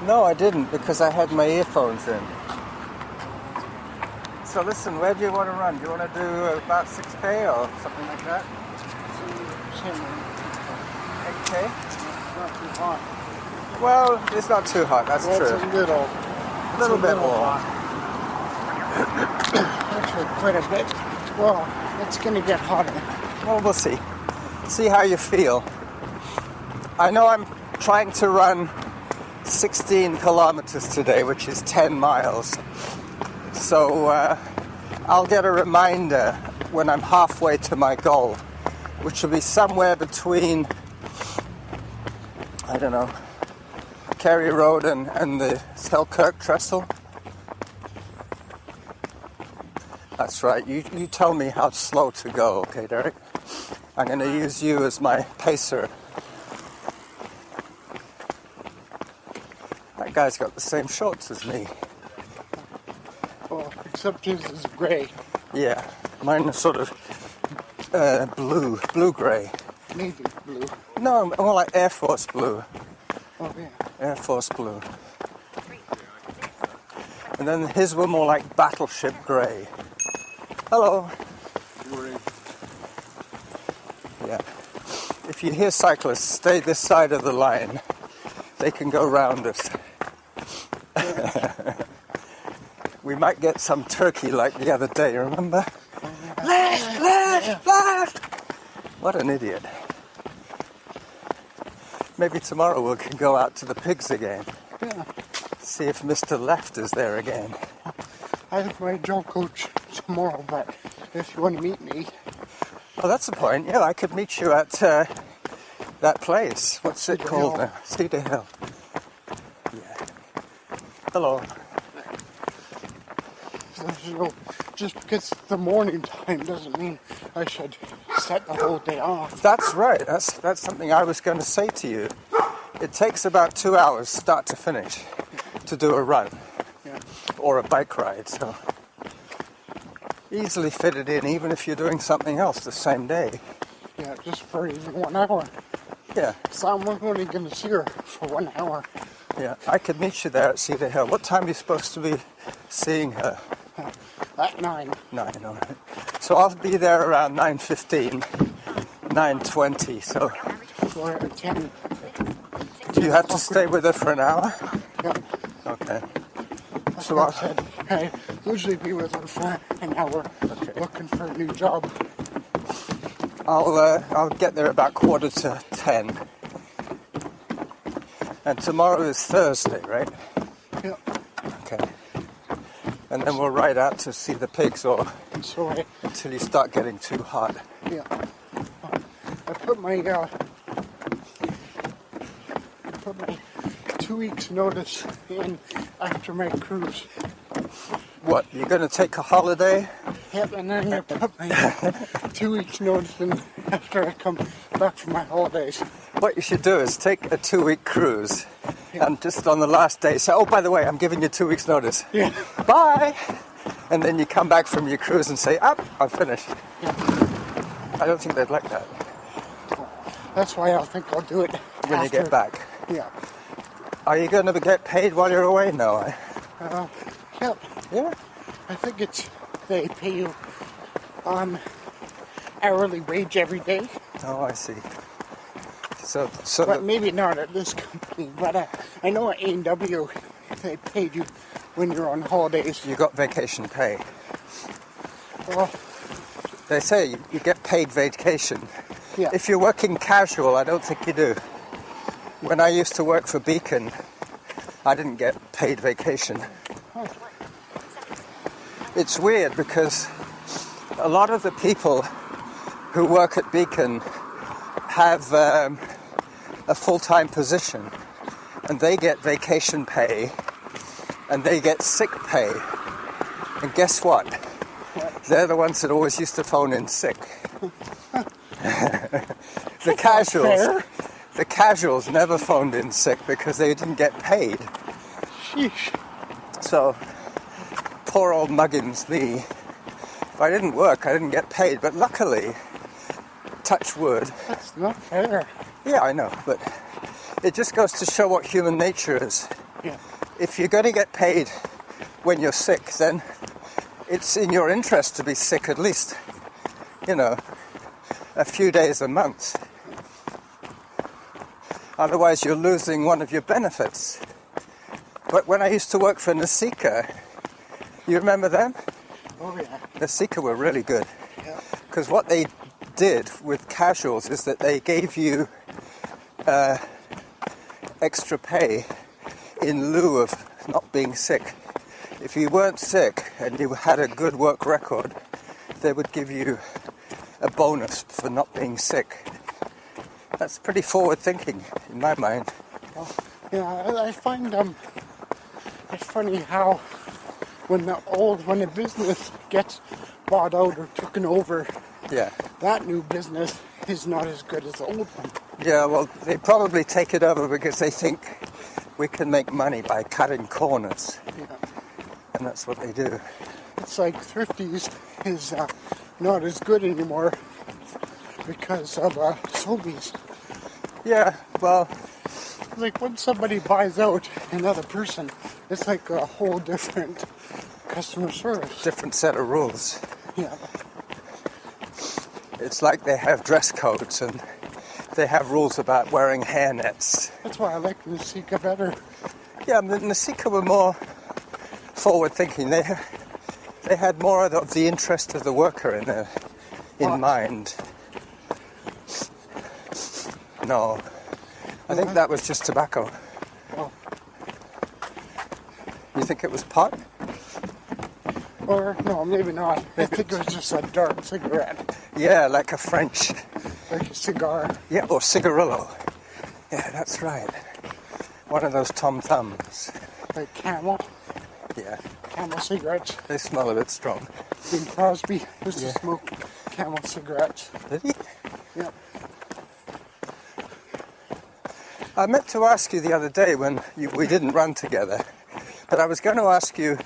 No, I didn't, because I had my earphones in. So listen, where do you want to run? Do you want to do about 6K or something like that? 8K? Not too hot. Well, it's not too hot, that's true. It's a little bit warm. Actually, quite a bit. Well, it's going to get hotter. Well, we'll see. See how you feel. I know I'm trying to run 16 kilometers today, which is 10 miles. So I'll get a reminder when I'm halfway to my goal, which will be somewhere between, I don't know, Kerry Road and the Selkirk Trestle. That's right. You tell me how slow to go, okay, Derick? I'm going to use you as my pacer. That guy's got the same shorts as me. Well, except his is grey. Yeah, mine is sort of blue-grey. Navy blue. No, more like Air Force blue. Oh, yeah. Air Force blue. And then his were more like battleship grey. Hello. Yeah. If you hear cyclists, stay this side of the line. They can go round us. We might get some turkey like the other day, remember? Left! What an idiot. Maybe tomorrow we can go out to the pigs again. Yeah. See if Mr. Left is there again. I have my dog coach tomorrow, but if you want to meet me... Oh, that's the point. Yeah, I could meet you at that place. What's it called now? Cedar Hill. Yeah. Hello. So, just because it's the morning time doesn't mean I should set the whole day off. That's right. That's something I was going to say to you. It takes about 2 hours, start to finish, to do a run. Yeah. Or a bike ride, so easily fit it in, even if you're doing something else the same day. Yeah, just for even 1 hour. Yeah. So I'm only going to see her for 1 hour. Yeah, I could meet you there at Cedar Hill. What time are you supposed to be seeing her? At 9. 9, all right. So I'll be there around 9:15, 9:20, so... Or at 10. Do you have to stay with her for an hour? Yeah. Okay. That's So what I said. I usually be with her for an hour, looking for a new job. I'll get there about 9:45. And tomorrow is Thursday, right? Yeah. Okay. And then we'll ride out to see the pigs So until you start getting too hot. yeah. I put my 2 weeks notice in after my cruise. What, you're going to take a holiday? Yep, and then I put my 2 weeks notice in after I come back from my holidays. What you should do is take a 2-week cruise and just on the last day say, oh, by the way, I'm giving you 2 weeks notice. Yeah. Bye! And then you come back from your cruise and say, I'm finished. Yeah. I don't think they'd like that. That's why I think I'll do it when you get back. Yeah. Are you going to get paid while you're away? No. Yep. Yeah? I think they pay you hourly wage every day. Oh, I see. So but maybe not at this company. But I know at A&W they paid you when you're on holidays. You got vacation pay. Well, they say you get paid vacation. Yeah. If you're working casual, I don't think you do. When I used to work for Beacon, I didn't get paid vacation. Oh. It's weird because a lot of the people who work at Beacon have a full-time position and they get vacation pay and they get sick pay. And guess what? They're the ones that always used to phone in sick. The casuals never phoned in sick because they didn't get paid. Sheesh. So, poor old Muggins me. If I didn't work, I didn't get paid. But luckily, touch wood. That's not fair. Yeah, I know, but it just goes to show what human nature is. Yeah. If you're going to get paid when you're sick, then it's in your interest to be sick at least, a few days a month. Otherwise, you're losing one of your benefits. But when I used to work for Nasika, you remember them? Oh, yeah. Nasika were really good. Yeah. Because what they did with casuals is that they gave you extra pay in lieu of not being sick. If you weren't sick and you had a good work record, they would give you a bonus for not being sick. That's pretty forward thinking in my mind. Well, yeah, I find it's funny how when a business gets bought out or taken over, Yeah. that new business is not as good as the old one. Yeah, well, they probably take it over because they think we can make money by cutting corners. Yeah. And that's what they do. It's like Thrifties is not as good anymore because of Sobeys. Yeah, well, Like when somebody buys out another person, it's like a whole different customer service. different set of rules. Yeah. It's like they have dress codes and they have rules about wearing hairnets. That's why I like the Nasika better. Yeah, the Nasika were more forward thinking. They had more of the interest of the worker in mind. No, I think that was just tobacco. Oh. You think it was pot? Or, no, maybe not. I think it was just a dark cigarette. Yeah, like a French. Like a cigar. Yeah, or cigarillo. Yeah, that's right. One of those Tom Thumbs. Like Camel. Yeah, Camel cigarettes. they smell a bit strong. Bing Crosby used Yeah. to smoke Camel cigarettes. Did he? Yep. I meant to ask you the other day when we didn't run together, but I was going to ask you,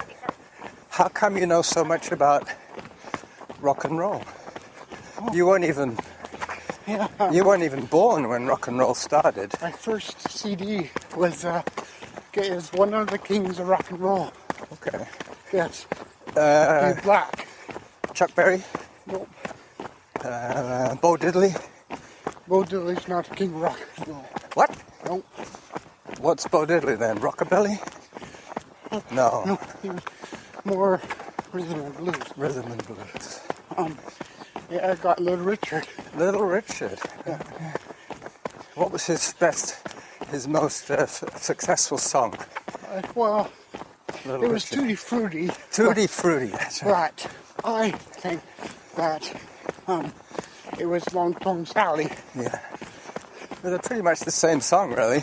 how come you know so much about rock and roll? You weren't even born when rock and roll started. My first CD was One of the Kings of Rock and Roll. Okay. Yes. In black. Chuck Berry, Nope. Bo Diddley. Bo Diddley's not the king of rock and roll. What? Nope. What's Bo Diddley then? Rockabilly? No. No, he was more rhythm and blues. Rhythm and blues. Yeah, I got Little Richard. Little Richard. Yeah. What was his most successful song? Well, Little it was Richard. Tutti Frutti. Tutti Frutti, that's right. But I think that it was Long Tongue Sally. Yeah. Well, they're pretty much the same song, really.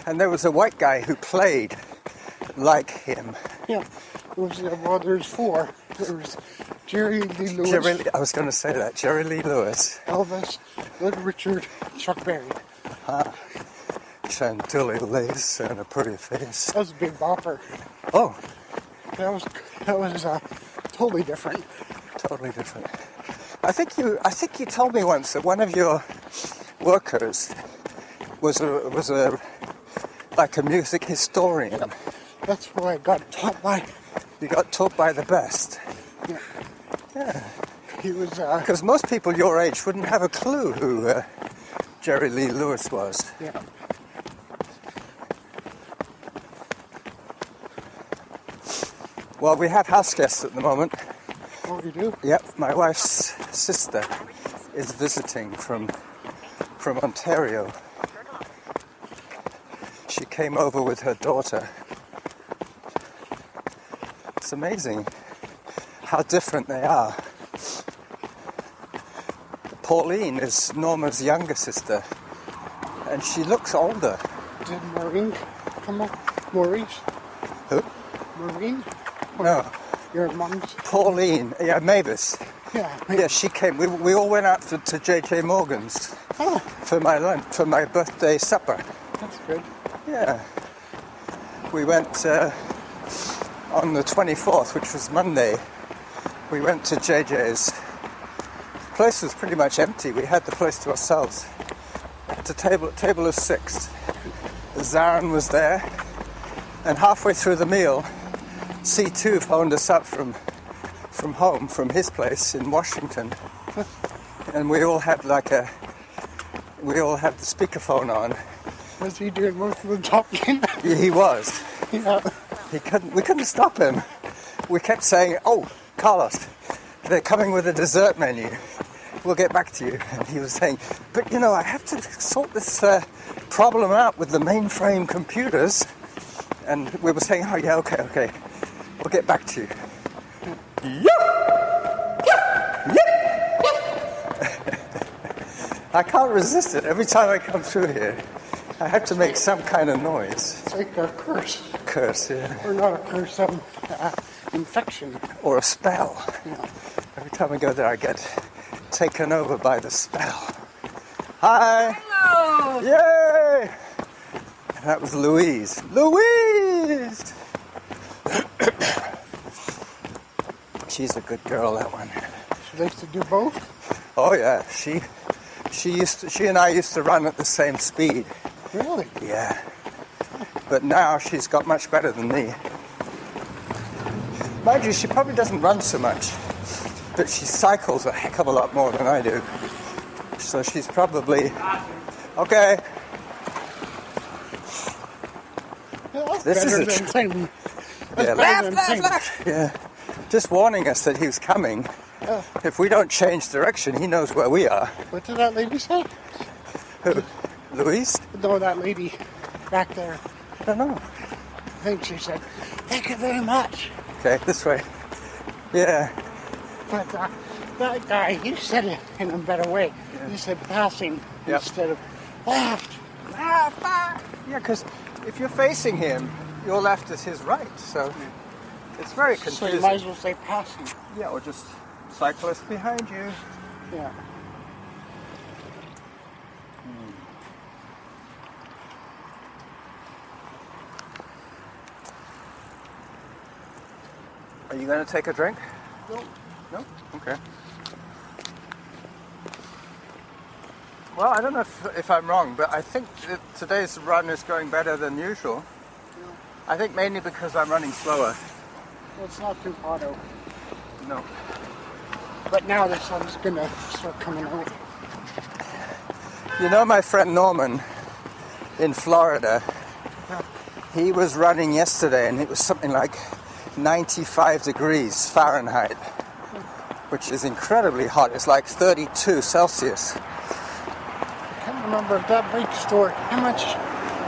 And there was a white guy who played like him. Yeah. It was, well, there's four. There was Jerry Lee Lewis, I was going to say that. Jerry Lee Lewis. Elvis, Little Richard, Chuck Berry. Chantilly lace and a pretty face. That was a big bopper. Oh, That was totally different. totally different. I think you told me once that one of your workers was like a music historian. That's what I got taught by. You got taught by the best. Yeah. Yeah. He was, Because most people your age wouldn't have a clue who Jerry Lee Lewis was. yeah. Well, we have house guests at the moment. Oh, you do? Yep, my wife's sister is visiting from Ontario. She came over with her daughter. It's amazing how different they are. Pauline is Norma's younger sister, and she looks older. Did Maureen come up? Maurice? Who? Maureen? No, Your mom's? Pauline. Yeah, Mavis. Yeah. Yeah, she came. We all went out to J.J. Morgan's Oh, for my birthday supper. that's good. Yeah. We went on the 24th, which was Monday. We went to JJ's. The place was pretty much empty. We had the place to ourselves. It's a table of 6. Zarin was there, and halfway through the meal, C2 phoned us up from home, from his place in Washington, and we all had the speakerphone on. Was he doing most of the talking? He was. Yeah. We couldn't stop him. We kept saying, "Oh, Carlos, they're coming with a dessert menu. We'll get back to you." And he was saying, "But you know, I have to sort this problem out with the mainframe computers." And we were saying, "Oh yeah, okay. We'll get back to you." I can't resist it. Every time I come through here, I have to make some kind of noise. It's like a curse. Curse, yeah. Or not a curse, infection. Or a spell. Yeah. Every time I go there, I get taken over by the spell. Hi! Hello! Yay! And that was Louise. Louise! She's a good girl, that one. She likes to do both? Oh yeah, she and I used to run at the same speed. Really? Yeah. But now she's got much better than me. Mind you, she probably doesn't run so much, but she cycles a heck of a lot more than I do. So she's probably... Okay. Yeah, that's This better is a than saying... Yeah, Left! yeah. Just warning us that he was coming. If we don't change direction, he knows where we are. What did that lady say? Who? Louise? No, that lady back there. I don't know. I think she said, "Thank you very much." Okay, this way. Yeah. But that guy, he said it in a better way. Yeah. He said passing Yep. instead of left. Left! Yeah, because if you're facing him, your left is his right. So it's very So confusing. you might as well say passing. Yeah, or just cyclist behind you. Yeah. Are you going to take a drink? No. No? Okay. Well, I don't know if I'm wrong, but I think that today's run is going better than usual. I think mainly because I'm running slower. Well, it's not too hot out. No. But now the sun's gonna start coming out. You know my friend Norman in Florida, he was running yesterday and it was something like 95 degrees Fahrenheit, which is incredibly hot. It's like 32 Celsius. I can't remember at that bike store. How much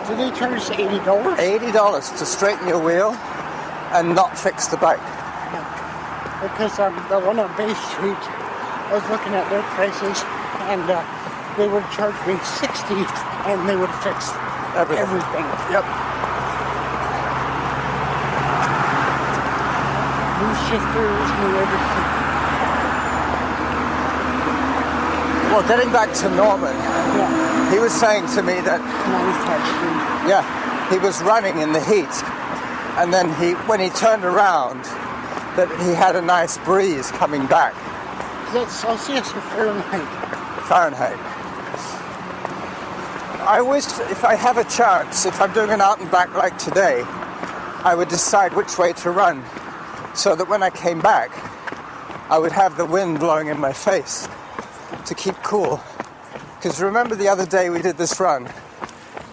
did they charge? $80? $80 to straighten your wheel and not fix the bike. Because the one on Bay Street, I was looking at their prices, and they would charge me $60, and they would fix everything. Yep. New shifters, new everything. Well, getting back to Norman, Yeah, he was saying to me that 95 degrees. yeah, he was running in the heat, and then when he turned around, that he had a nice breeze coming back. Is that Celsius or Fahrenheit? Fahrenheit. I wish, if I have a chance, if I'm doing an out and back like today, I would decide which way to run, so that when I came back, I would have the wind blowing in my face to keep cool. Because remember the other day we did this run,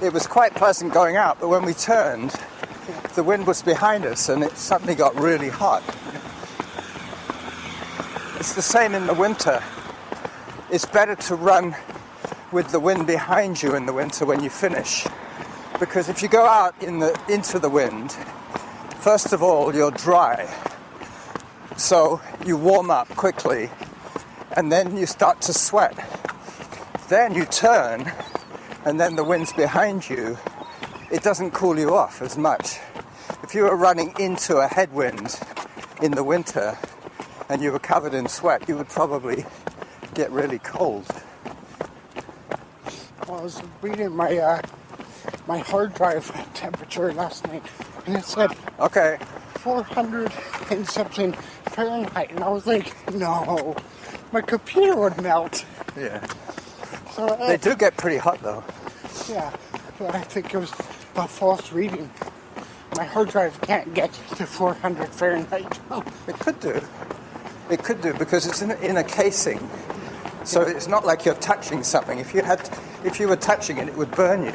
it was quite pleasant going out, but when we turned, the wind was behind us and it suddenly got really hot. It's the same in the winter. It's better to run with the wind behind you in the winter when you finish. Because if you go out into the wind, first of all, you're dry. So you warm up quickly and then you start to sweat. Then you turn and then the wind's behind you. It doesn't cool you off as much. If you were running into a headwind in the winter and you were covered in sweat, you would probably get really cold. Well, I was reading my my hard drive temperature last night, and it said Okay. 400 and something Fahrenheit, and I was like, no, my computer would melt. Yeah. So They do get pretty hot though. yeah, but I think it was a false reading. My hard drive can't get to 400 Fahrenheit. It could do. It could do because it's in a casing. So it's not like you're touching something. If you were touching it, it would burn you.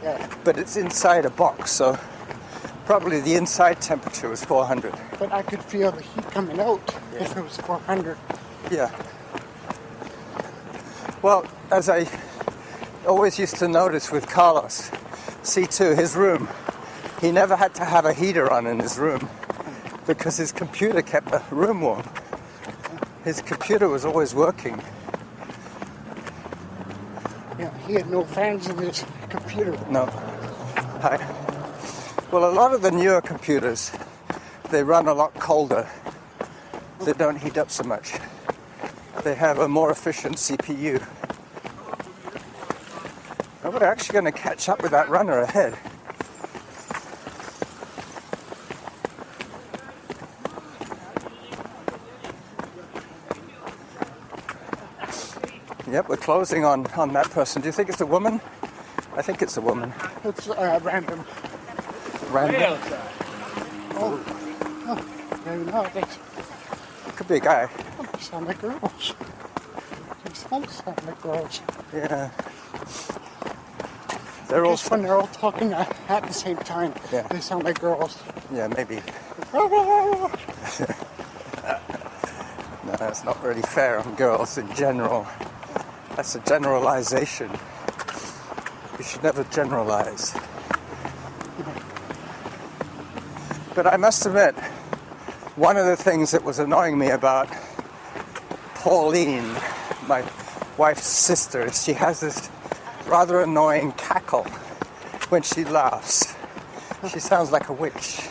Yeah. But it's inside a box, so probably the inside temperature was 400. But I could feel the heat coming out if it was 400. Yeah. Well, as I always used to notice with Carlos, C2, his room, he never had to have a heater on in his room because his computer kept the room warm. His computer was always working. Yeah, he had no fans in his computer. No. Well, a lot of the newer computers, they run a lot colder. They don't heat up so much. They have a more efficient CPU. Oh, we're actually going to catch up with that runner ahead. Yep, we're closing on that person. Do you think it's a woman? I think it's a woman. It's random. Random? Oh, maybe not. It could be a guy. They sound like girls. They sound like girls. Yeah. They're all Just when they're all talking at the same time, Yeah. they sound like girls. Yeah, maybe. No, that's not really fair on girls in general. That's a generalization. You should never generalize. But I must admit, one of the things that was annoying me about Pauline, my wife's sister, is she has this rather annoying cackle when she laughs. She sounds like a witch.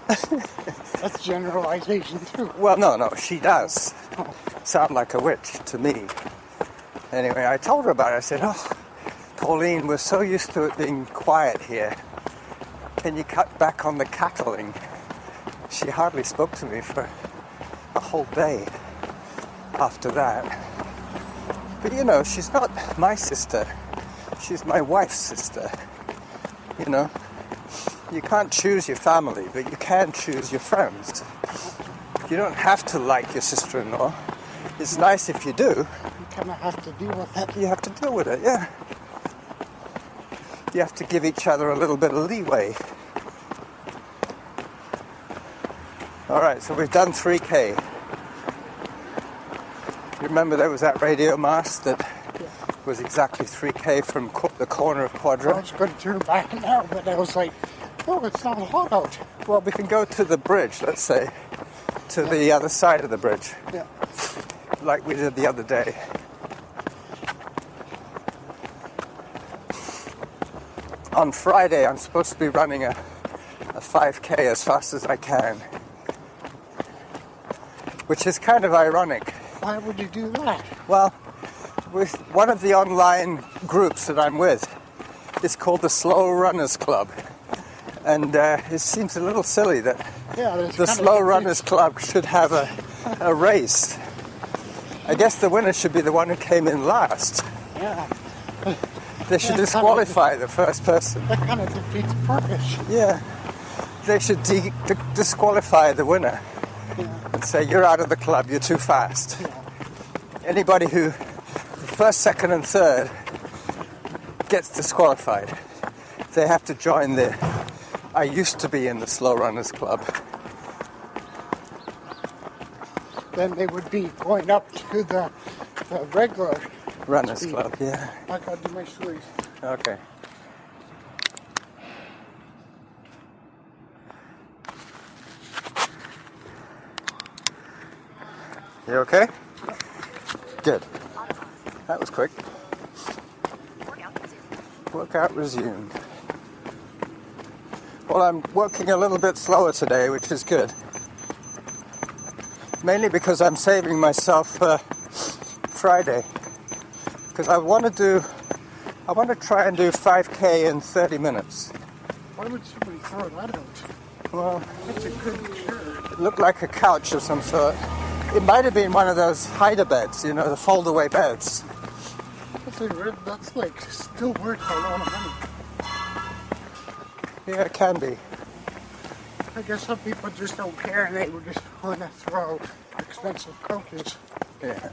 That's generalization too. Well, no, she does sound like a witch to me. Anyway, I told her about it. I said, oh, Pauline, we're so used to it being quiet here. Can you cut back on the cackling? She hardly spoke to me for a whole day after that. But you know, she's not my sister. She's my wife's sister. You know, you can't choose your family, but you can choose your friends. You don't have to like your sister-in-law. It's nice if you do. You kind of have to deal with it. You have to deal with it, yeah. You have to give each other a little bit of leeway. All right, so we've done 3K. Remember there was that radio mast that was exactly 3K from the corner of Quadra? I was going to turn back now, but I was like, oh, it's not hot out. Well, we can go to the bridge, let's say, to the other side of the bridge, Yeah. like we did the other day. On Friday, I'm supposed to be running a 5K as fast as I can, which is kind of ironic. Why would you do that? Well, with one of the online groups that I'm with, it's called the Slow Runners Club. And it seems a little silly that the Slow Runners Club should have a race. I guess the winner should be the one who came in last. Yeah. They should disqualify the first person. That kind of defeats the purpose. Yeah. They should disqualify the winner and say, you're out of the club, you're too fast. Yeah. Anybody who first, second and third gets disqualified. They have to join I used to be in the Slow Runners Club. Then they would be going up to the regular Runners speed. Club, yeah. I gotta do my shoes. Okay. You okay? Good. That was quick. Workout resumed. Well, I'm working a little bit slower today, which is good. Mainly because I'm saving myself Friday. Because I want to try and do 5K in 30 minutes. Why would somebody throw that out? Well, That's a good shirt. it looked like a couch of some sort. It might have been one of those hider beds, you know, the fold-away beds. That's like still worth a lot of money. Yeah, it can be. I guess some people just don't care and they would just want to throw expensive coaches. Yeah.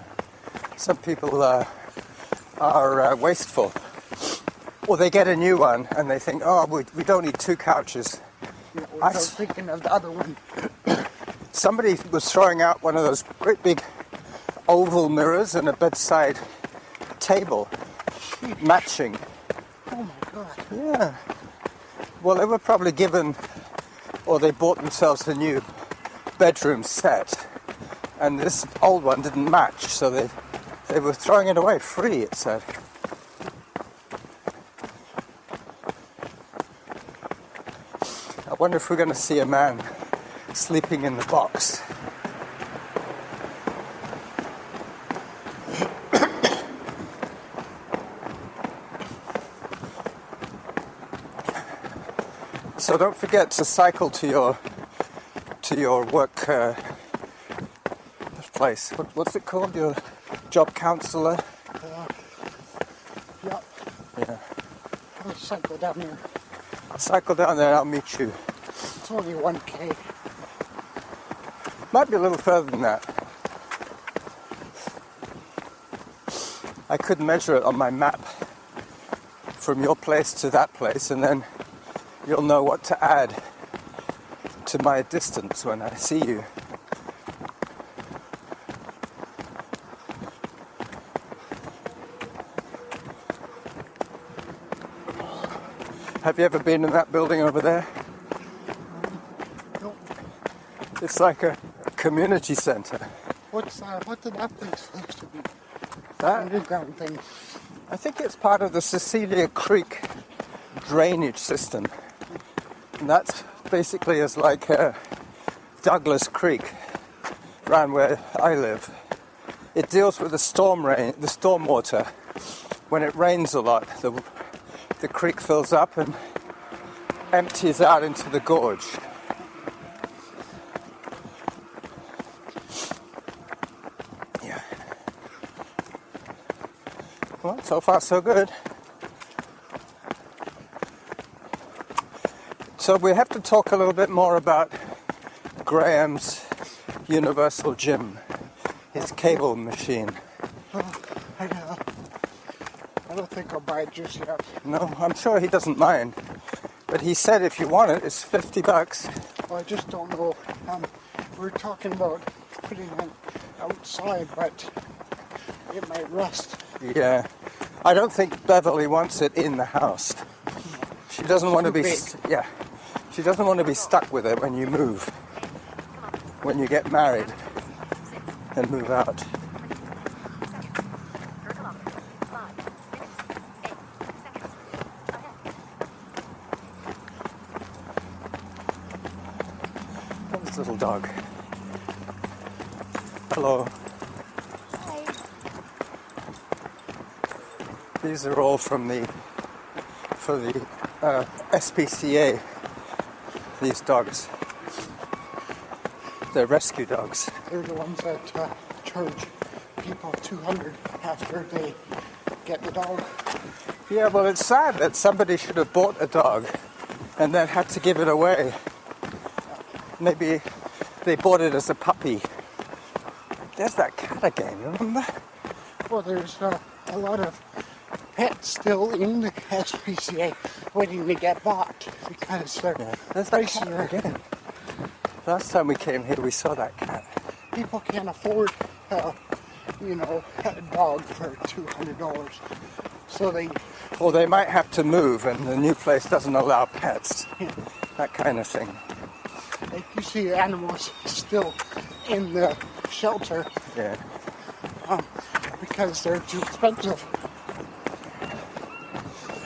Some people are wasteful. Or they get a new one and they think, oh, we don't need 2 couches. You know, without thinking of the other one. Somebody was throwing out one of those great big oval mirrors and a bedside table. Matching. Oh my God. Yeah. Well, they were probably given, or they bought themselves a new bedroom set. And this old one didn't match, so they were throwing it away free, it said. I wonder if we're going to see a man sleeping in the box. So don't forget to cycle to your work place. What's it called? Your job counselor? Yep. Yeah. I'll cycle down here. Cycle down there and I'll meet you. It's only 1K. Might be a little further than that. I could measure it on my map from your place to that place, and then you'll know what to add to my distance when I see you. Have you ever been in that building over there? Nope. It's like a community centre. What did that thing supposed to be? That, Underground thing. I think it's part of the Cecilia Creek drainage system. And that's basically is like Douglas Creek, around where I live. It deals with the storm water. When it rains a lot, the creek fills up and empties out into the gorge. Yeah. Well, so far so good. So we have to talk a little bit more about Graham's Universal Gym, his cable machine. Oh, I don't think I'll buy it just yet. No, I'm sure he doesn't mind. But he said if you want it, it's $50. Well, I just don't know. We're talking about putting it outside, but it might rust. Yeah. I don't think Beverly wants it in the house. She doesn't want to be... Yeah. She doesn't want to be stuck with it when you move. When you get married and move out. This little dog. Hello. Hi. These are all for the SPCA. These dogs. They're rescue dogs. They're the ones that charge people $200 after they get the dog. Yeah, well, it's sad that somebody should have bought a dog and then had to give it away. Maybe they bought it as a puppy. There's that cat again, remember? Well, there's a lot of pets still in the SPCA waiting to get bought because their There's that prices cat are... again. Last time we came here, we saw that cat. People can't afford, a dog for $200. So they... Or they might have to move and the new place doesn't allow pets. That kind of thing. Like you see animals still in the shelter Yeah. because they're too expensive.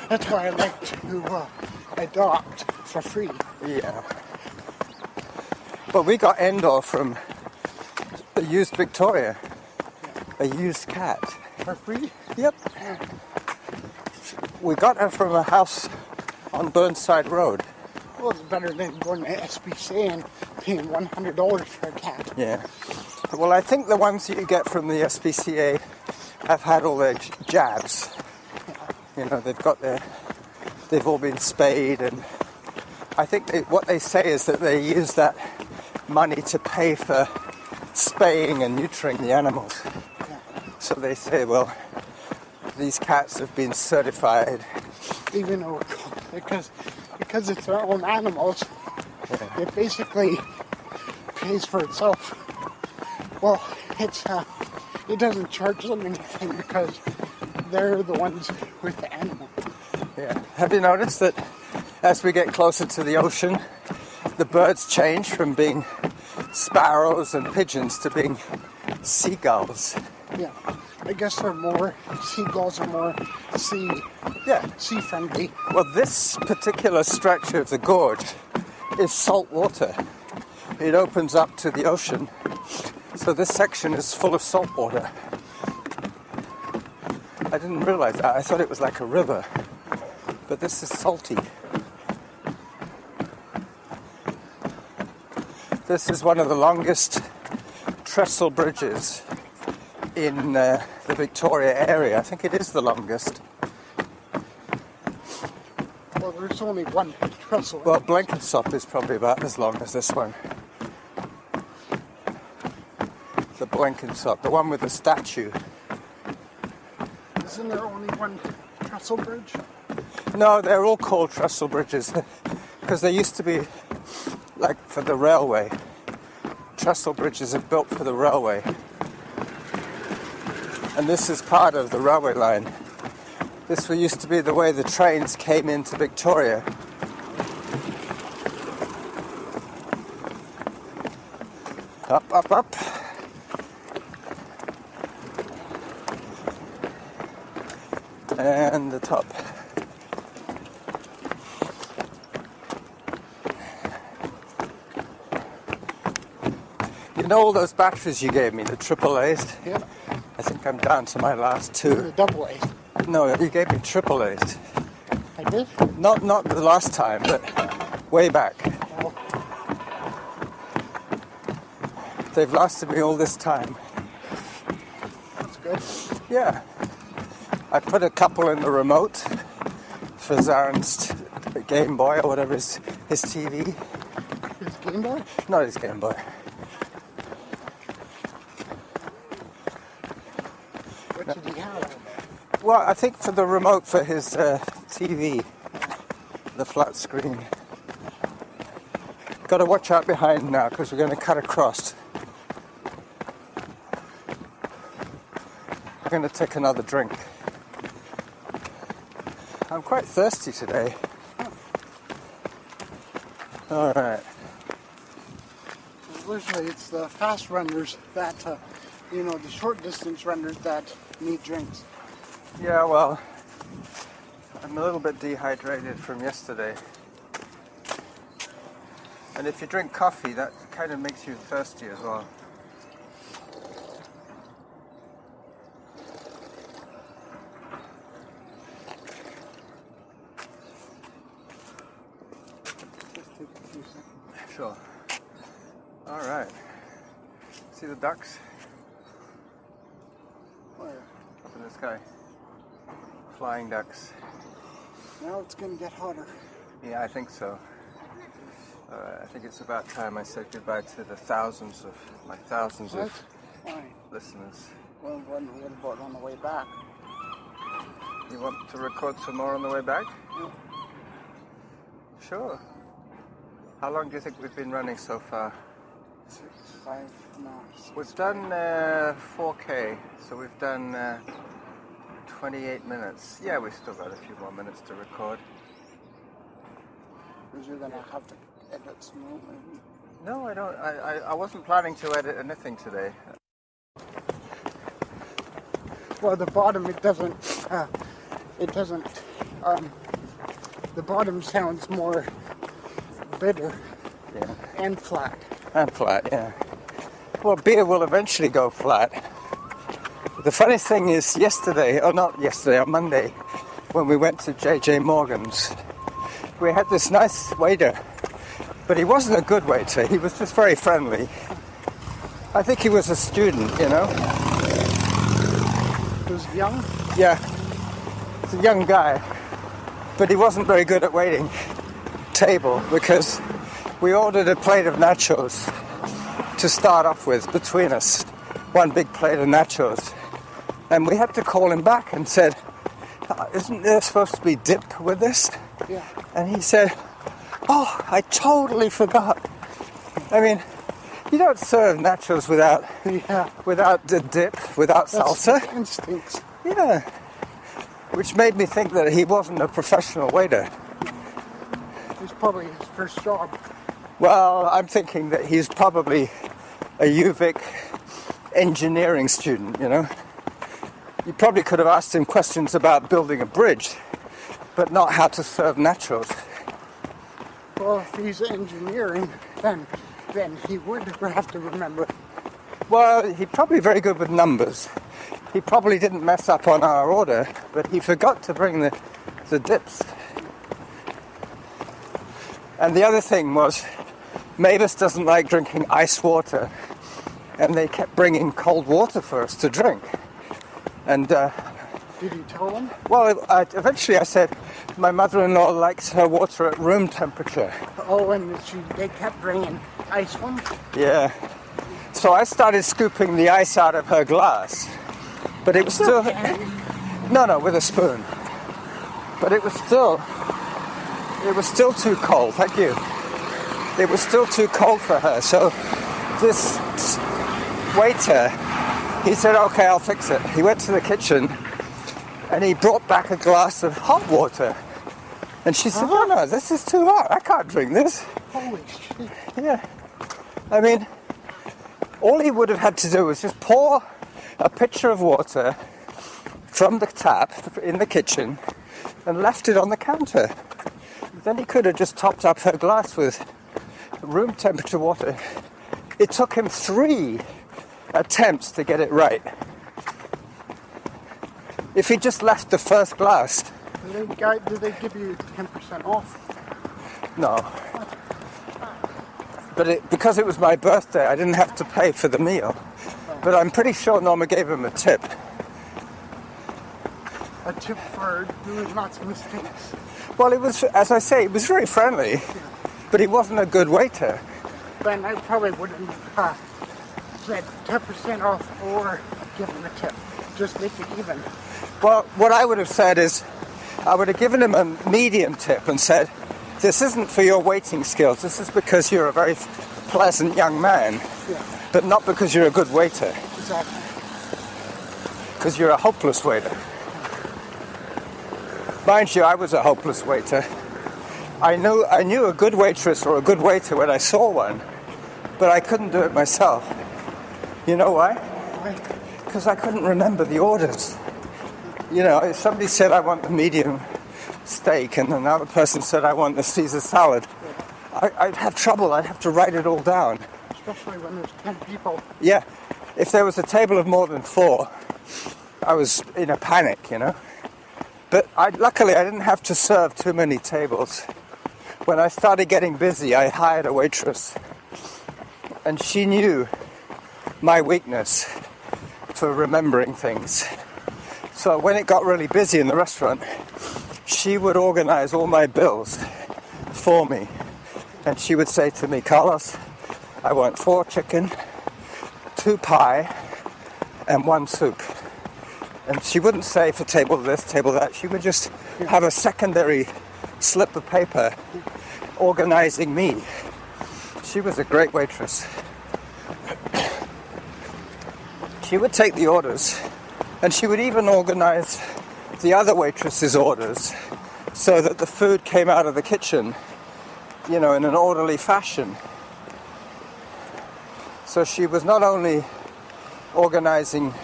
That's why I like to adopt for free. Yeah. But we got Endor from a used Victoria. A used cat. For free? Yep. We got her from a house on Burnside Road. Well, it's better than going to SPCA and paying $100 for a cat. Yeah. Well, I think the ones that you get from the SPCA have had all their jabs. You know, they've all been spayed and I think what they say is that they use that money to pay for spaying and neutering the animals. Yeah. So they say, well, these cats have been certified. Even though, because it's their own animals, it basically pays for itself. Well, it doesn't charge them anything because they're the ones with the animal. Yeah. Have you noticed that as we get closer to the ocean, the birds change from being sparrows and pigeons to being seagulls? Yeah, I guess seagulls are more sea friendly. Well, this particular stretch of the gorge is salt water. It opens up to the ocean, so this section is full of salt water. I didn't realize that. I thought it was like a river, but this is salty. This is one of the longest trestle bridges in the Victoria area. I think it is the longest. Well, there's only one trestle. Well, Blenkinsop is probably about as long as this one. The Blenkinsop, the one with the statue. Isn't there only one trestle bridge? No, they're all called trestle bridges because they used to be like for the railway. Trestle bridges are built for the railway. And this is part of the railway line. This used to be the way the trains came into Victoria. Up, up, up. And the top. You know all those batteries you gave me, the AAAs? Yeah. I think I'm down to my last two. The double A. No, you gave me AAAs. I did? Not the last time, but way back. Oh. They've lasted me all this time. That's good. Yeah. I put a couple in the remote for Zaren's Game Boy or whatever his TV. His Game Boy? Not his Game Boy. What did he have? Well, I think for the remote for his TV, the flat screen. Got to watch out behind now because we're going to cut across. I'm going to take another drink. I'm quite thirsty today. All right. Usually it's the fast runners that, the short distance runners that need drinks. Yeah, well, I'm a little bit dehydrated from yesterday. And if you drink coffee, that kind of makes you thirsty as well. Just take a few seconds. Sure. All right. See the ducks Where? up in the sky? Flying ducks. Now it's going to get hotter. Yeah, I think so. I think it's about time I said goodbye to the thousands of Why? listeners. Well, what about on the way back? You want to record some more on the way back? Yeah. Sure. How long do you think we've been running so far? 6, 5, no. 6. We've done 4K, so we've done 28 minutes. Yeah, we've still got a few more minutes to record. Because you're going to have to edit some more, maybe. No, I don't. I wasn't planning to edit anything today. Well, the bottom, it doesn't, the bottom sounds more bitter Yeah. and flat. And flat, yeah. Well, beer will eventually go flat. The funny thing is, on Monday, when we went to J.J. Morgan's, we had this nice waiter, but he wasn't a good waiter. He was just very friendly. I think he was a student, He was young. Yeah, he's a young guy, but he wasn't very good at waiting. table because we ordered a plate of nachos to start off with between us, one big plate of nachos, and we had to call him back and said, isn't there supposed to be dip with this? Yeah. And he said, oh, I totally forgot. I mean, you don't serve nachos without the dip, without salsa. That's instincts. Yeah. Which made me think that he wasn't a professional waiter. It's probably his first job. Well, I'm thinking that he's probably a UVic engineering student, you know. You probably could have asked him questions about building a bridge, but not how to serve nachos. Well, if he's engineering, then he would have to remember. Well, he's probably very good with numbers. He probably didn't mess up on our order, but he forgot to bring the dips. And the other thing was, Mavis doesn't like drinking ice water, and they kept bringing cold water for us to drink. And did you tell them? well, eventually I said, my mother-in-law likes her water at room temperature. Oh, and they kept bringing ice ones? Yeah. So I started scooping the ice out of her glass, but it was still... No, with a spoon. But it was still too cold. Thank you. It was still too cold for her. So this waiter, he said, okay, I'll fix it. He went to the kitchen and he brought back a glass of hot water. And she said, no, this is too hot. I can't drink this. Holy shit. Yeah. I mean, all he would have had to do was just pour a pitcher of water from the tap in the kitchen and left it on the counter. Then he could have just topped up her glass with room temperature water. It took him 3 attempts to get it right. If he just left the first glass... Did they give you 10% off? No. But because it was my birthday, I didn't have to pay for the meal. But I'm pretty sure Norma gave him a tip. A tip for doing lots of mistakes. Well, it was, as I say, it was very friendly, but he wasn't a good waiter. Then I probably wouldn't said 10% off or give him a tip. Just make it even. Well, what I would have said is, I would have given him a medium tip and said, this isn't for your waiting skills, this is because you're a very pleasant young man, but not because you're a good waiter. Exactly. Because you're a hopeless waiter. Mind you, I was a hopeless waiter. I knew a good waitress or a good waiter when I saw one, but I couldn't do it myself. You know why? Because I couldn't remember the orders. You know, if somebody said I want the medium steak and another person said I want the Caesar salad, I'd have trouble. I'd have to write it all down. Especially when there's 10 people. Yeah. If there was a table of more than 4, I was in a panic, you know. But luckily I didn't have to serve too many tables. When I started getting busy, I hired a waitress. And she knew my weakness for remembering things. So when it got really busy in the restaurant, she would organize all my bills for me. And she would say to me, Carlos, I want 4 chicken, 2 pie, and 1 soup. And she wouldn't say for table this, table that. She would just have a secondary slip of paper organizing me. She was a great waitress. She would take the orders, and she would even organize the other waitress's orders so that the food came out of the kitchen, you know, in an orderly fashion. So she was not only organizing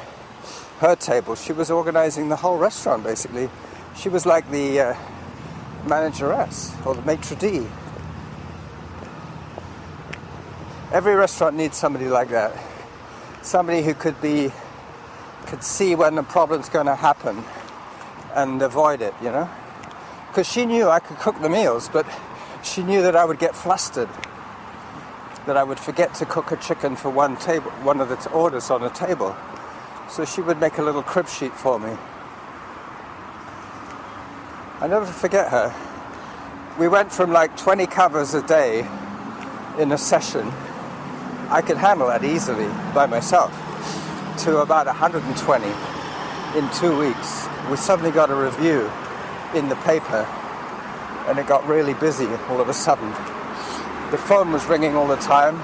her table, she was organizing the whole restaurant, basically. She was like the manageress, or the maitre d'. Every restaurant needs somebody like that. Somebody who could see when the problem's going to happen and avoid it, you know? Because she knew I could cook the meals, but she knew that I would get flustered, that I would forget to cook a chicken for one of the orders on a table. So she would make a little crib sheet for me. I never forget her. we went from like 20 covers a day in a session. I could handle that easily by myself, to about 120 in 2 weeks. We suddenly got a review in the paper, and it got really busy all of a sudden. The phone was ringing all the time.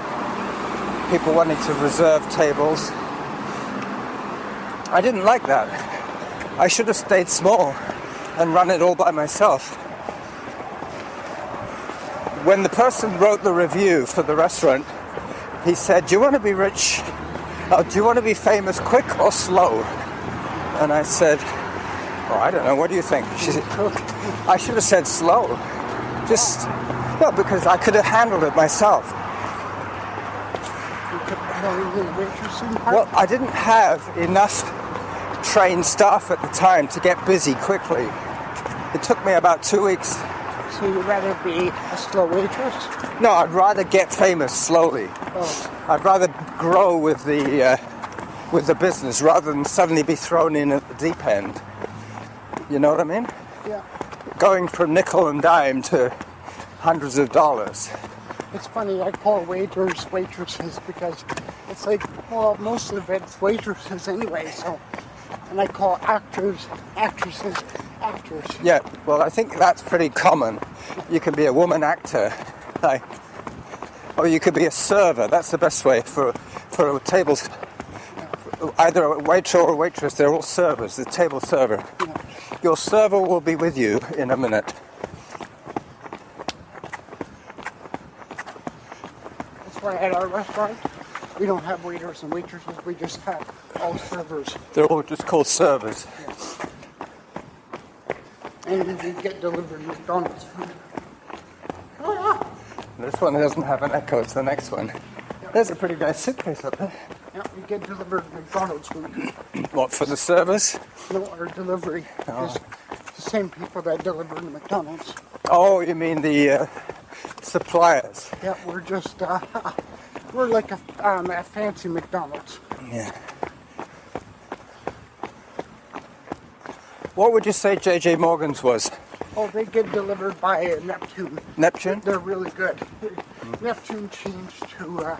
People wanting to reserve tables. I didn't like that. I should have stayed small and run it all by myself. When the person wrote the review for the restaurant, he said, "Do you want to be rich? Do you want to be famous quick or slow?" And I said, "Oh, I don't know. What do you think?" She said, "I should have said slow. Well, because I could have handled it myself." Well, I didn't have enough trained staff at the time to get busy quickly. It took me about 2 weeks. So you'd rather be a slow waitress? No, I'd rather get famous slowly. Oh. I'd rather grow with the business rather than suddenly be thrown in at the deep end. You know what I mean? Yeah. Going from nickel and dime to hundreds of dollars. It's funny, I call waiters waitresses because it's like, well, most of it's waitresses anyway, so. And I call actors actresses actors. Yeah, well, I think that's pretty common. You can be a woman actor, or you could be a server. That's the best way for tables. Either a waiter or a waitress, they're all servers, the table server. Yeah. Your server will be with you in a minute. That's why at our restaurant, we don't have waiters and waitresses, we just have all servers. They're all just called servers. Yeah. And we get delivered McDonald's food. This one doesn't have an echo, it's the next one. There's a pretty nice suitcase up there. Yeah, we get delivered McDonald's food. What, for the service? No, our delivery is the same people that deliver the McDonald's. Oh, you mean the suppliers? Yeah, we're just, we're like a fancy McDonald's. Yeah. What would you say J.J. Morgan's was? Oh, they get delivered by Neptune. Neptune? They're really good. Neptune changed to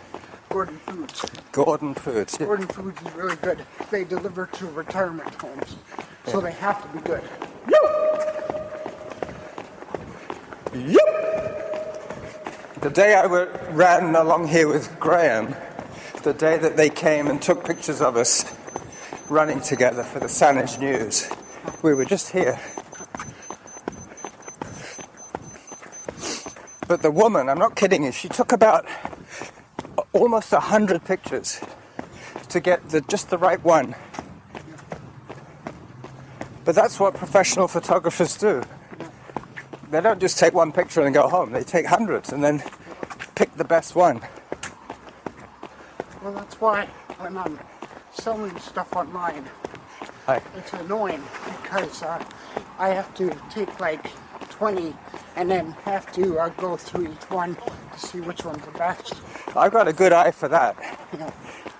Gordon Foods. Gordon Foods. Yeah. Gordon Foods is really good. They deliver to retirement homes, so they have to be good. Yep. The day I ran along here with Graham, the day that they came and took pictures of us running together for the Saanich News, we were just here. But the woman, I'm not kidding you, she took about almost 100 pictures to get just the right one. But that's what professional photographers do. They don't just take one picture and go home. They take hundreds and then pick the best one. Well, that's why when I'm selling stuff online, it's annoying because I have to take like 20 and then have to go through each one to see which one's the best. I've got a good eye for that. Yeah.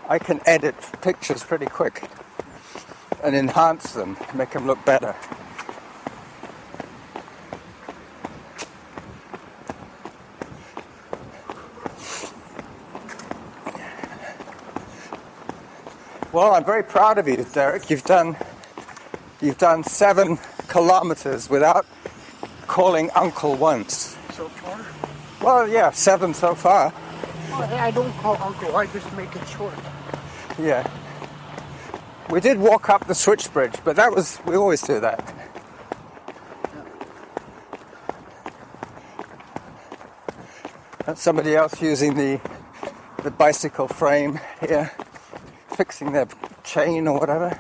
I can edit pictures pretty quick and enhance them, make them look better. Well, I'm very proud of you, Derick. You've done 7 kilometers without calling Uncle once. So far? Well, yeah, 7 so far. Well, I don't call Uncle, I just make it short. Yeah. We did walk up the switch bridge, but we always do that. That's somebody else using the bicycle frame here, fixing their chain or whatever.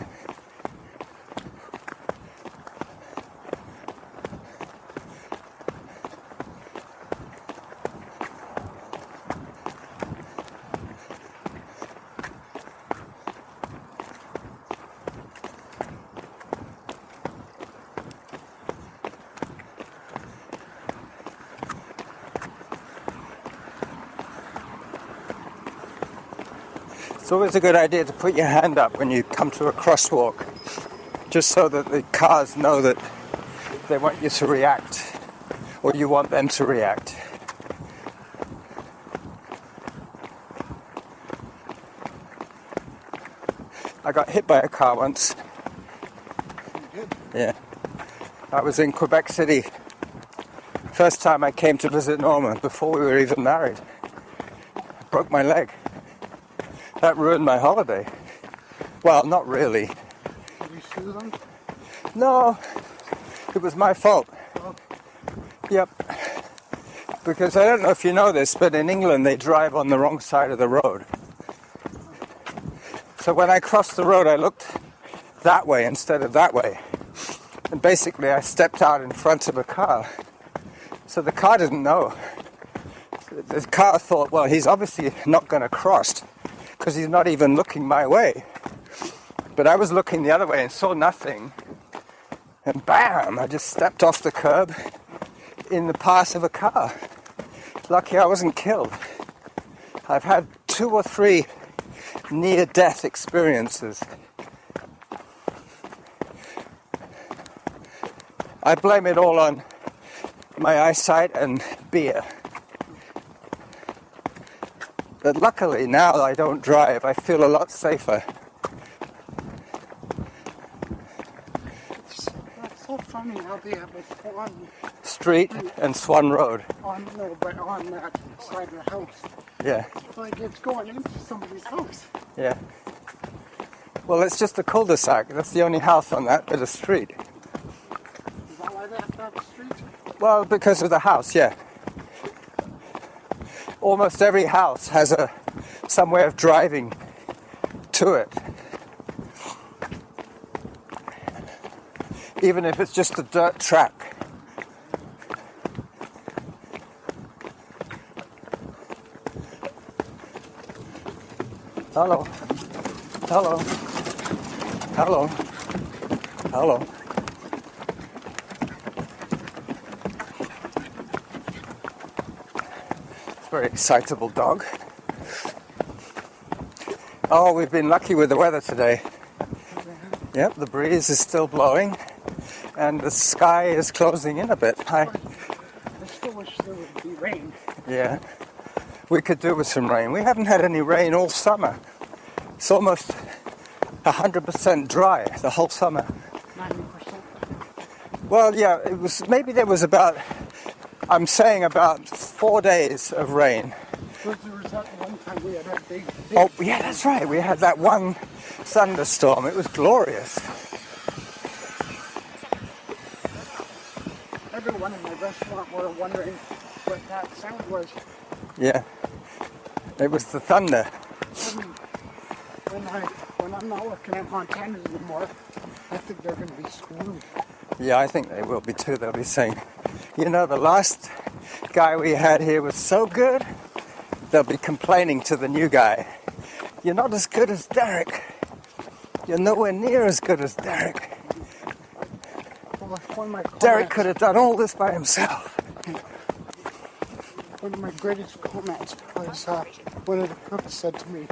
It's always a good idea to put your hand up when you come to a crosswalk, just so that the cars know that they want you to react, or or you want them to react. I got hit by a car once. You did? Yeah. I was in Quebec City. First time I came to visit Norma before we were even married. I broke my leg. That ruined my holiday. Well, not really. Did you sue them? No, it was my fault. Oh, Yep. Because I don't know if you know this, but in England they drive on the wrong side of the road. So when I crossed the road, I looked that way instead of that way. And basically I stepped out in front of a car. So the car didn't know. The car thought, well, he's obviously not going to cross because he's not even looking my way. But I was looking the other way and saw nothing. And bam, I just stepped off the curb in the path of a car. Lucky I wasn't killed. I've had 2 or 3 near-death experiences. I blame it all on my eyesight and beer. But luckily now I don't drive. I feel a lot safer. that's so funny how they have a Swan Street and Swan Road. on that side of the house. Yeah, It's like it's going into somebody's house. yeah. Well, it's just a cul-de-sac. That's the only house on that bit of street. Is that why they have to have a street? Well, because of the house, yeah. Almost every house has some way of driving to it. Even if it's just a dirt track. Hello. Hello. Hello. Hello. Very excitable dog. Oh, we've been lucky with the weather today. Yep, the breeze is still blowing and the sky is closing in a bit. I still wish there would be rain. Yeah, we could do with some rain. We haven't had any rain all summer. It's almost 100% dry the whole summer. 90%. Well, yeah, it was. Maybe there was about 4 days of rain. There was that one time we had that big Oh, yeah, that's right. We had that one thunderstorm. It was glorious. everyone in my restaurant were wondering what that sound was. Yeah. It was the thunder. When I'm not looking at Montanas anymore, I think they're going to be screwed. Yeah, I think they will be too. They'll be saying, you know, the last guy we had here was so good. They'll be complaining to the new guy. You're not as good as Derick. You're nowhere near as good as Derick. Well, one of my Derick could have done all this by himself. One of my greatest comments was one of the cooks said to me,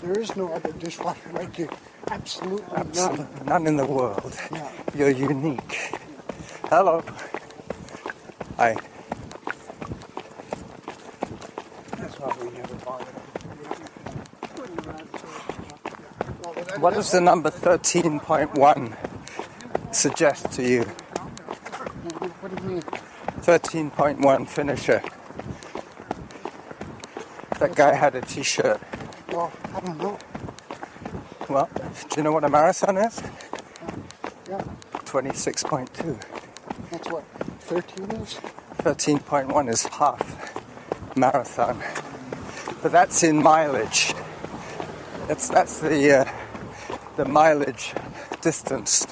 "There is no other dishwasher like you. Absolutely none." None in the world. Yeah. You're unique. Hello. Hi. That's why we never bothered. What does the number 13.1 suggest to you? What do you mean? 13.1 finisher. That guy had a t-shirt. Well, I don't know. Well, do you know what a marathon is? Yeah, 26.2. that's what 13 is. 13.1 is half marathon. But that's in mileage. That's the mileage distance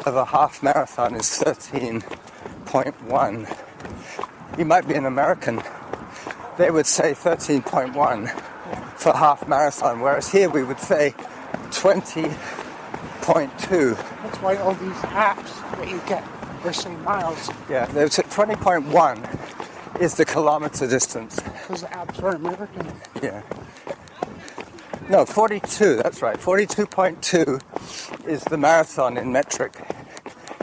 of a half marathon is 13.1. You might be an American. They would say 13.1 for half marathon, whereas here we would say 20.2. That's why all these apps that you get are saying miles, Yeah, they would say 20.1 is the kilometer distance. because the apps are American. Yeah. No, 42, that's right. 42.2 is the marathon in metric.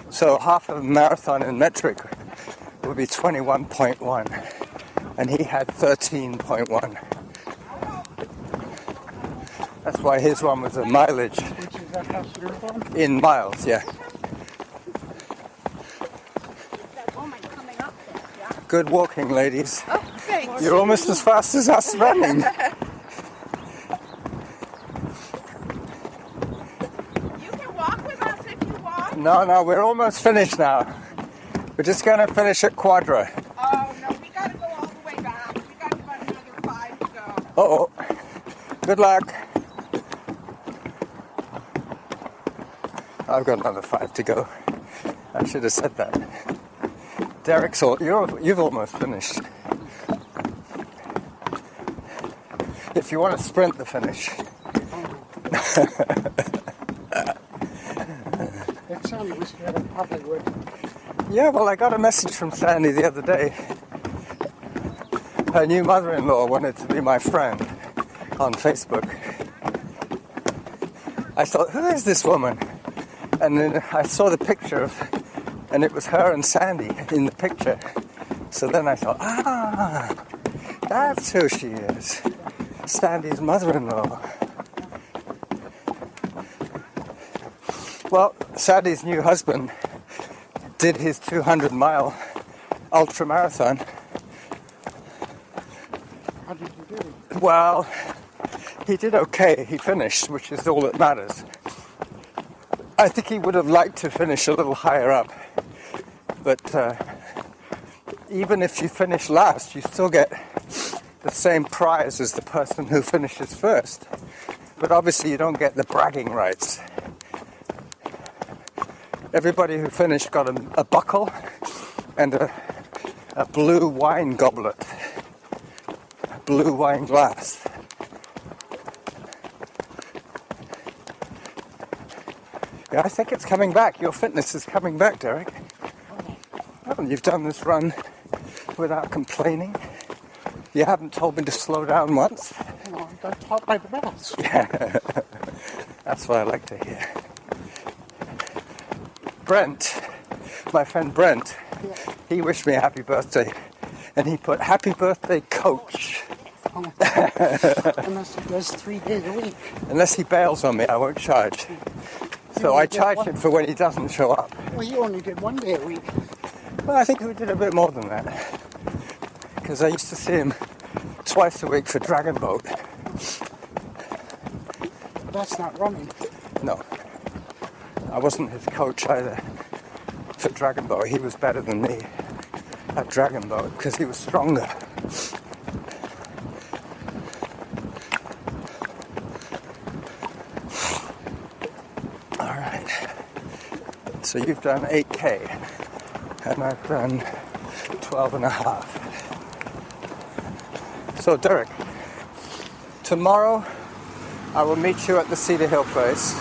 So half of a marathon in metric would be 21.1, and he had 13.1. That's why his one was a mileage. Which is that house you're from? In miles, yeah. That woman coming up there, yeah? Good walking, ladies. Oh, thanks. You're almost as fast as us running. You can walk with us if you want. No, we're almost finished now. We're just going to finish at Quadra. Oh, no, we got to go all the way back. We got about another 5 to go. Uh-oh. Good luck. I've got another 5 to go. I should have said that. Derick's you've almost finished. If you want to sprint the finish. If Sandy was here, I probably would. Yeah, well, I got a message from Sandy the other day. Her new mother-in-law wanted to be my friend on Facebook. I thought, who is this woman? And then I saw the picture and it was her and Sandy in the picture. So then I thought, that's who she is. Sandy's mother-in-law. Well, Sandy's new husband did his 200-mile ultra marathon. How did you do? Well, he did okay. He finished, which is all that matters. I think he would have liked to finish a little higher up. But even if you finish last, you still get the same prize as the person who finishes first. But obviously you don't get the bragging rights. Everybody who finished got a buckle and a blue wine goblet, a blue wine glass. Yeah, I think it's coming back. Your fitness is coming back, Derick. Oh, you've done this run without complaining. You haven't told me to slow down once. I got taught by the best. Yeah, that's what I like to hear. Brent, my friend Brent, he wished me a happy birthday. And he put, happy birthday, coach. Unless he does 3 days a week. Unless he bails on me, I won't charge. So I charge him for when he doesn't show up. Well, you only did 1 day a week. Well, I think we did a bit more than that. Because I used to see him twice a week for Dragon Boat. That's not running. No. I wasn't his coach either for Dragon Boat. He was better than me at Dragon Boat because he was stronger. Alright. So you've done 8K and I've done 12 and a half. So Derick, tomorrow I will meet you at the Cedar Hill place.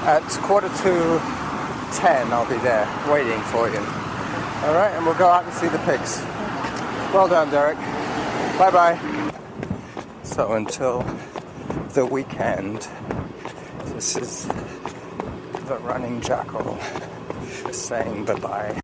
At 9:45, I'll be there waiting for you. Alright, and we'll go out and see the pigs. Well done, Derick. Bye-bye. So until the weekend, this is the running jackal saying bye-bye.